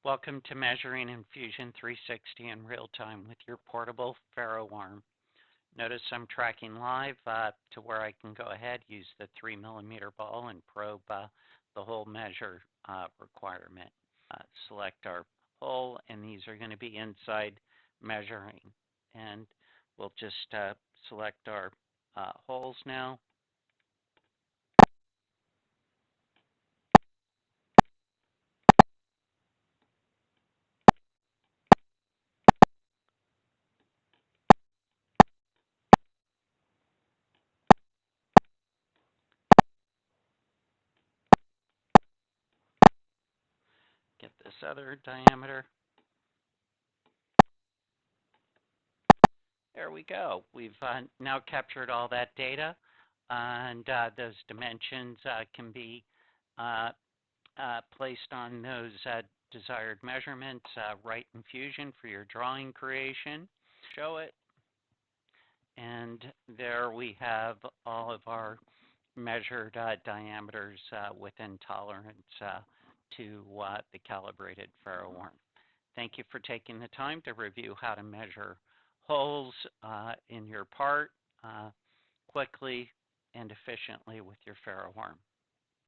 Welcome to Measuring in Fusion 360 in real time with your portable Faro worm. Notice I'm tracking live to where I can go ahead, use the 3mm ball and probe the hole measure requirement. Select our hole, and these are going to be inside measuring. And we'll just select our holes now. Get this other diameter. There we go. We've now captured all that data, and those dimensions can be placed on those desired measurements right in Fusion for your drawing creation. Show it, and there we have all of our measured diameters within tolerance to the calibrated Faro worm. Thank you for taking the time to review how to measure holes in your part quickly and efficiently with your Faro worm.